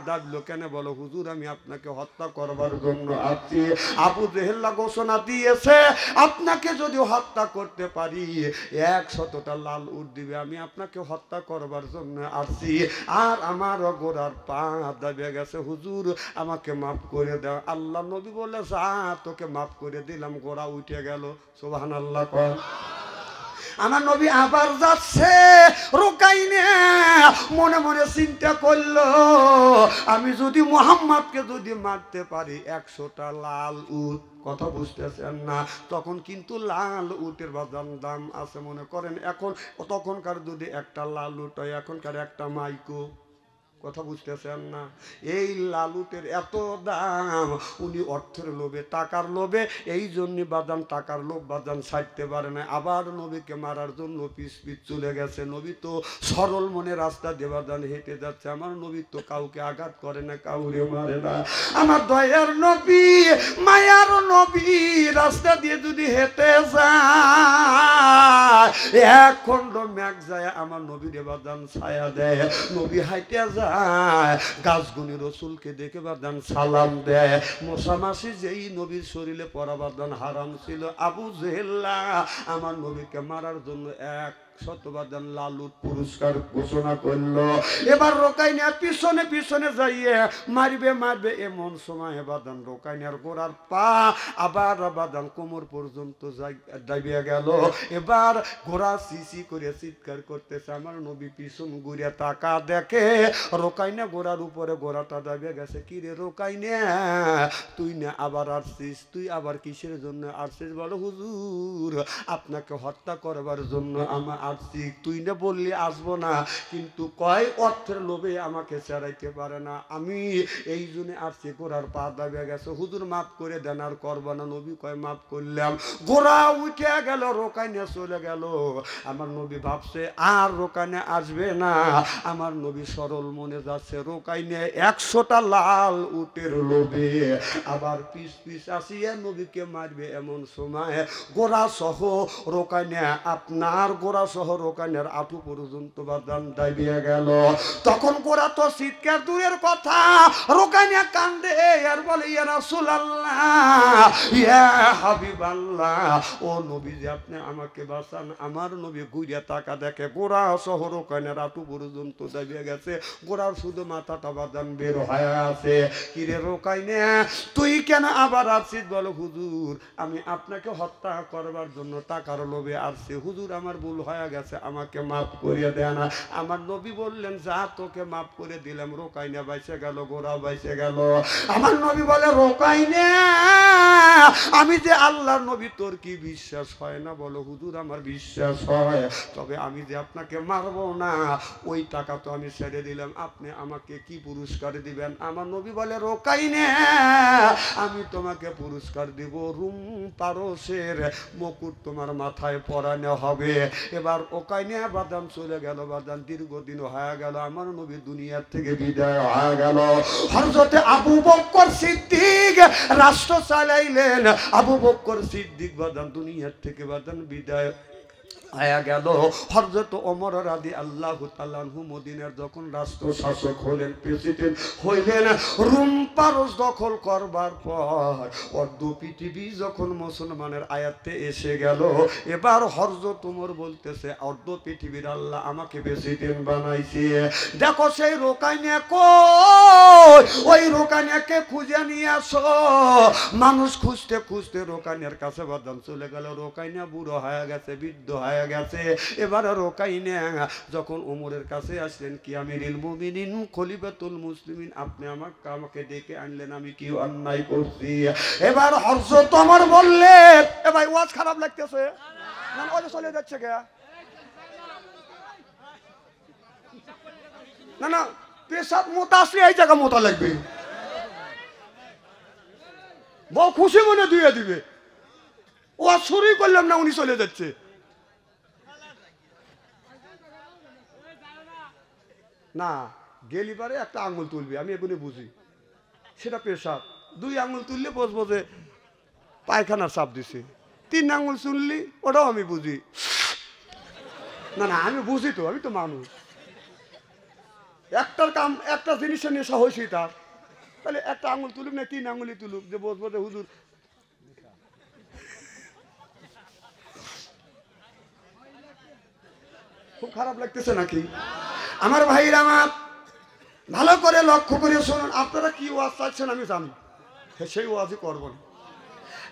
দাবলো কেন? বলো হুজুর আমি আপনাকে হত্যা করবার জন্য আসছি। আবু জেহেল ঘোষণা দিয়েছে আপনাকে যদি হত্যা করতে পারি 100টা লাল উট দিবে, আমি আপনাকে হত্যা করবার জন্য আসছি। আর আমার গোড়ার পা দাবে গেছে, হুজুর আমাকে মাফ করে দাও। আল্লাহ নবী বলে যা তোকে মাফ করে দিলাম। গোড়া উঠে গেল। সুবহানাল্লাহ। আমার নবী আবার যাচ্ছে, রোকাইনা মনে মনে চিন্তা করলো, আমি যদি মুহাম্মদকে যদি মারতে পারি 100টা লাল উট, কথা বুঝতেছেন না? তখন কিন্তু লাল উটের বাজার দাম আছে মনে করেন এখন, তখনকার যদি একটা লাল উট হয় এখনকার একটা মাইকো, কথা বুঝতেছেন না? এই লালুটের এত দাম, উনি অর্থের লোভে টাকার লোভে এই জন্য বাদান টাকার লোভ বাদান ছাড়তে পারে না, আবার নবীকে মারার জন্য পিছ চলে গেছে। নবী তো সরল মনে রাস্তা দিয়ে বাদান হেঁটে যাচ্ছে, আমার নবী তো কাউকে আঘাত করে না, কাউরে মারে না। আমার দয়ার নবী মায়ার নবী রাস্তা দিয়ে যদি হেঁটে যায়, এক খণ্ড মেঘ যায় আমার নবীর বাদান ছায়া দেয়, নবী হাইটে যায় গাছগুনি রসুলকে দেখে বাদান সালাম দেয়। মশামাসি যেই নবীর শরীরে পরা বাদান হারাম ছিল, আবু জেহেল্লা আমার নবীকে মারার জন্য 100 বাদান লালুট পুরস্কার ঘোষণা করলো। এবার রোকাইনা পিছনে পিছনে যাইয়ে মারবে মারবে, এমন সময় বাদান রোকাইনার গোড়ার পা আবার বাদান কোমর পর্যন্ত যাইবে গেল। এবার ঘোড়া সিসি করে চিৎকার করতেছে, আমার নবী পিছন ঘুরে তাকা দেখে রোকাইনা ঘোড়ার উপরে ঘোড়াটা যাবে গেছে। কি রে রোকাইনা, তুই না আবার আসছিস? তুই আবার কিসের জন্য আসছিস? বলো হুজুর আপনাকে হত্যা করবার জন্য আমার আসছি। তুই না বললি আসবো না, কিন্তু কয় অর্থের লোভে আমাকে ছাড়াইতে পারে না, আমি এই জন্য আসছি। ঘোড়ার পা দাবে গেছে, হুজুর মাফ করে দেন, আর করবো না। নবী কয় মাফ করলাম। ঘোড়া উঠে গেল, রোকাইনা চলে গেল। আমার নবী ভাবছে আর রোকাইনা আসবে না, আমার নবী সরল মনে যাচ্ছে। রোকাইনা 100টা লাল উটের লোভে আবার পিস পিস আসিয়া নবীকে মারবে, এমন সময় ঘোড়া সহ রোকাইনা আপনার ঘোড়া সহ রোকাইনার আঁটু পর্যন্ত বাদান দাবিয়ে গেল। তখন ঘোড়া তো চিৎকার দূরের কথা, রোকাইনা কান্দে আর বলে ইয়া রাসূলুল্লাহ ইয়া হাবিবাল্লাহ, ও নবী যে আপনি আমাকে বাঁচান। আমার নবী ঘুরিয়া তাকা দেখে ঘোড়া সহ রোকাইনার আঁটু পর্যন্ত দাবিয়ে গেছে, ঘোড়ার শুধু মাথাটা বাদান বের হয়ে আছে। কিরে রোকাইনা তুই কেন আবার আসছিস? বলো হুজুর আমি আপনাকে হত্যা করবার জন্য টাকার লোভে আসছি, হুজুর আমার ভুল হয়ে গেছে, আমাকে মাফ করিয়ে দেয় না। আমার নবী বললেন যা তোকে মাফ করে দিলাম। রোকাইনা বাইসে গেল, ঘোড়া বাইসে গেল। আমার নবী বলে রোকাইনা আমি যে আল্লাহর নবী, তোর কি বিশ্বাস হয় না? বলো হুজুর আমার বিশ্বাস হয়, তবে আমি যে আপনাকে মারবো না, ওই টাকা তো আমি ছেড়ে দিলাম, আপনি আমাকে কি পুরস্কার দিবেন? আমার নবী বলে রোকাইনা আমি তোমাকে পুরস্কার দিব, রুম পারসের মুকুট তোমার মাথায় পরানো হবে। এবার ওকাইনা বাদাম চলে গেল, বাদাম দীর্ঘদিন হয়ে গেল, আমার নবী দুনিয়ার থেকে বিদায় হয়ে গেল। হযরতে আবু বকর সিদ্দিক রাষ্ট্র চালাইলেন, আবু বকর সিদ্দিক বাদাম দুনিয়ার থেকে বাদাম বিদায় আয়া গেল। হযরত ওমর রাদিয়াল্লাহু তাআলা আনহু মদিনার যখন রাষ্ট্র শাসক হলেন, প্রেসিডেন্ট হইলেন, রুম পারস দখল করবার পর অর্ধ পৃথিবী যখন মুসলমানের আয়াতে এসে গেল, এবার হযরত ওমর বলতেছে অর্ধ পৃথিবীর আল্লাহ আমাকে প্রেসিডেন্ট বানাইছে। দেখো সেই রোকাইনা কই, ওই রোকাইনাকে খুঁজে নিয়ে আসো। মানুষ খুঁজতে খুঁজতে রোকাইনার কাছে বাদাম চলে গেল। রোকাইনা বুড়ো হয়ে গেছে, বৃদ্ধ হয়ে গেছে। এবার রোকাইনা যখন ওমরের কাছে আসলেন, কি আমিরুল মুমিনিন খলিফাতুল মুসলিমিন আপনি আমাকে ডেকে আনলেন, আমি কি অন্যায় করছি? এবার হযরত ওমর বললেন এ ভাই ওয়াজ খারাপ লাগতেছে না, ওয়াজ চলে যাচ্ছে কে? না না পেশাব মোটা আসলে এই জায়গা মোটা লাগবে, বউ খুশি মনে দিয়ে দিবে। ওয়াজ শুরুই করলাম না, উনি চলে যাচ্ছে। না গেলি পারে একটা আঙুল তুলবে, আমি এগুলো বুঝি, সেটা পেশাব। 2 আঙুল তুললে বসবো যে পায়খানার চাপ দিছে। 3 আঙুল শুনলি ওটাও আমি বুঝি। না না আমি বুঝি তো, আমি তো মানুষ। একটার কাম একটা জিনিসের নেশা হয়েছি তার, তাহলে একটা আঙুল তুলুক না 3 আঙুলই তুলুক, যে বসবো যে হুজুর। খুব খারাপ লাগতেছে নাকি? আমার ভাইরা আমার ভালো করে লক্ষ্য করে শুনুন, আপনারা কি ওয়াজ চাচ্ছেন আমি জানি, সেই ওয়াজই করবো না।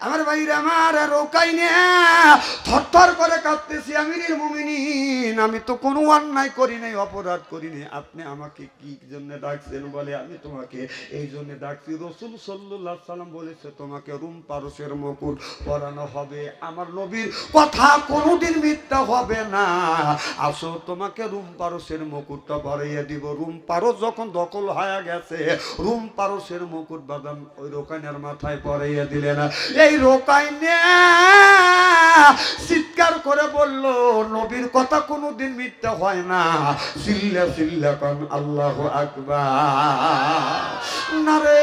আমার ভাইরা আমার রোকাই নিয়ে থরথর করে কাঁপতেছি। আমিরুল মুমিনিন, আমি তো কোনো অন্যায় করি নাই, অপরাধ করি নাই, আপনি আমাকে কি জন্য ডাকছেন? বলে আমি তোমাকে এই জন্য ডাকছি, রাসূল সাল্লাল্লাহু আলাইহি সাল্লাম বলেছে তোমাকে রুম পারসের মুকুট পরানো হবে, আমার নবীর কথা কোনোদিন মিথ্যা হবে না। আসো তোমাকে রুম পারসের মুকুটটা পরিয়ে দিব। রুম পারস যখন দখল হয়ে গেছে, রুম পারসের মুকুট বাদাম ওই রোকাইনের মাথায় পরিয়ে দিলেন। এই রোকাইনে চিৎকার করে বলল নবীর কথা কোনোদিন মিথ্যা হয় না। সিল্লা সিল্লা কান আল্লাহু আকবার, নারে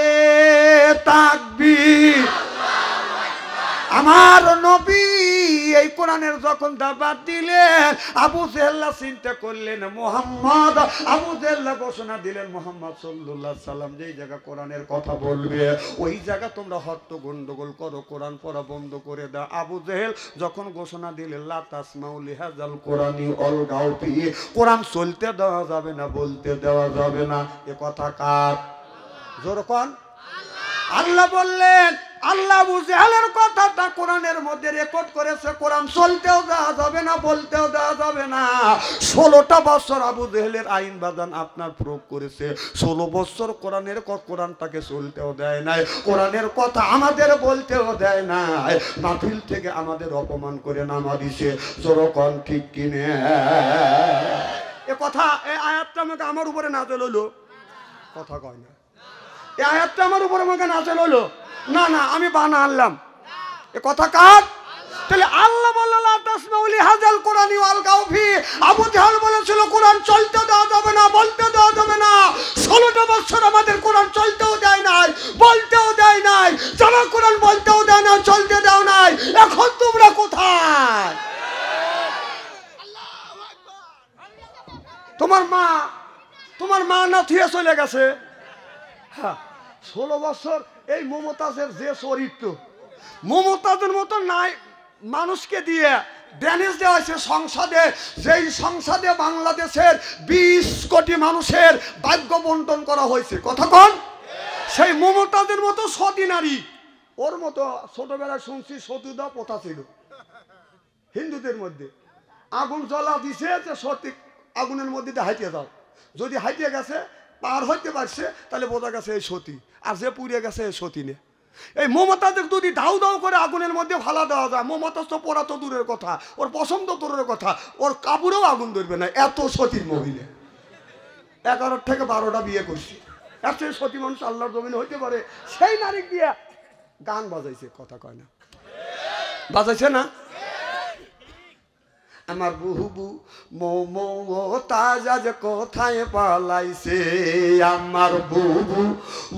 তাকবীর। আমার নবী এই কোরআনের যখন দাওয়াত দিলেন, আবু জেহেল চিন্তা করলেন মুহাম্মদ, আবু জেহেল ঘোষণা দিলেন মুহাম্মদ সাল্লাল্লাহু আলাইহি সাল্লাম যেই জায়গা কোরআনের কথা বলবে ওই জায়গা তোমরা হট্ট গন্ডগোল করো, কোরআন পড়া বন্ধ করে দাও। আবু জেহেল যখন ঘোষণা দিলেন লা তাসমাউ লিহাযাল কোরআনি অলগাউ ফি, কোরআন চলতে দেওয়া যাবে না, বলতে দেওয়া যাবে না। এ কথা কার? জোর কোন? আল্লাহ বললেন, আল্লাহ আবু জেহেলের কথাটা কোরআনের মধ্যে রেকর্ড করেছে, কোরআন চলতেও দেওয়া যাবে না, বলতেও দেওয়া যাবে না। 16টা বছর আবু জেহেলের আইন বাদান আপনার প্রয়োগ করেছে, 16 বছর কোরআনটাকে চলতেও দেয় নাই, কোরআনের কথা আমাদের বলতেও দেয় নাই, মাহফিল থেকে আমাদের অপমান করে নামা দিছে। জোরকন ঠিক কিনে? এ কথা, এই আয়াতটা আমাকে আমার উপরে নাযিল হলো, কথা কয় না। এই আয়াতটা আমার উপরে আমাকে নাযিল হলো না, না আমি বানা আনলাম। এ কথা কার? তাহলে আল্লাহ বলল লা তাসমাউ লিহাযাল কোরআনি ওয়ালগাউ ফি। আবু জাহেল বলেছিল কোরআন চলতে দেওয়া যাবে না, বলতে দেওয়া যাবে না। 16টা বছর আমাদের কোরআন চলতেও দেয় নাই, বলতেও দেয় নাই, যারা কোরআন বলতেও দেয় না, চলতে দাও নাই। এখন তোমরা কোথায়? তোমার মা না থুয়ে চলে গেছে। হ্যাঁ, 16 বছর এই মমতাজের যে চরিত্র, মমতাজের মতো নাই মানুষকে দিয়ে ড্যানেজ দেওয়া হয়েছে সংসদে, যেই সংসদে বাংলাদেশের 20 কোটি মানুষের ভাগ্য বন্টন করা হয়েছে। কথা কন? সেই মমতাজের মতো সতী নারী, ওর মতো ছোটবেলায় শুনছি সতীদা প্রথা ছিল হিন্দুদের মধ্যে। আগুন জ্বলা দিছে যে সতী আগুনের মধ্যে হাইতে যাও, যদি হাইতে গেছে পার হইতে পারছে তাহলে বোঝা গেছে এই সতী, আর যে পুড়িয়ে গেছে এই সতী নে। এই মমতাজের যদি দাউ দাউ করে আগুনের মধ্যে ফালা দেওয়া যায়, মমতাজ তো পড়া তো দূরের কথা, ওর পছন্দ দূরের কথা, ওর কাপড়েও আগুন ধরবে না, এত সতীর মহিলা। 11 থেকে 12টা বিয়ে করছি, এত সতী মানুষ আল্লাহর জমিনে হইতে পারে? সেই নারী দিয়ে গান বাজাইছে। কথা কয় না? বাজাইছে না? আমার বুবু মমতাজ আজ কোথায় পালাইছে, আমার বুবু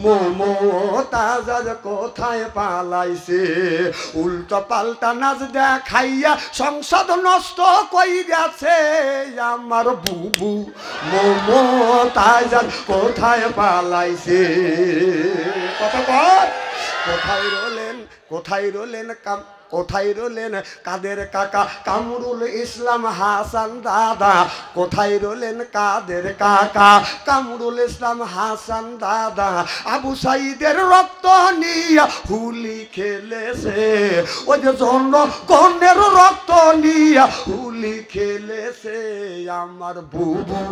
মমতাজ আজ কোথায় পালাইছে। উল্টো পাল্টা নাচ দেখাইয়া সংসদ নষ্ট কই গেছে, আমার বুবু মমতাজ আজ কোথায় পালাইছে। কথা কয়? কোথায় রলেন, কোথায় রলেন, কোথায় রলেন কাদের কাকা কামরুল ইসলাম হাসান দাদা, কোথায় রলেন কাদের কাকা কামরুল ইসলাম হাসান দাদা। আবু সাইদের রক্ত নিয়া হুলি খেলেছে, ওই যে জনগণের রক্ত নিয়া হুলি খেলেছে, আমার বুবু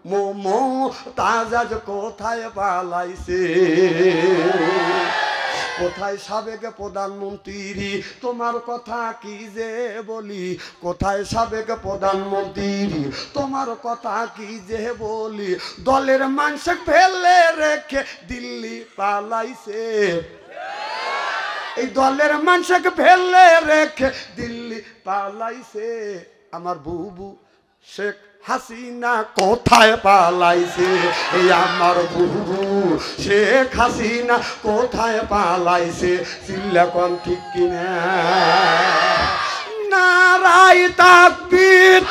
মমতাজ আজ কোথায় পালাইছে। কোথায় সাবেক প্রধানমন্ত্রী, তোমার কথা কি যে বলি, কোথায় সাবেক প্রধানমন্ত্রী, তোমার কথা কি যে বলি। দলের মানুষ ফেলে রেখে দিল্লি পালাইছে, এই দলের মানুষকে ফেলে রেখে দিল্লি পালাইছে, আমার বুবু শেখ হাসিনা কোথায় পালাইছে, এই আমার বুবু শেখ হাসিনা কোথায় পালাইছে। চিল্লা কোন ঠিক কিনা? নারায়ে তাকবীর।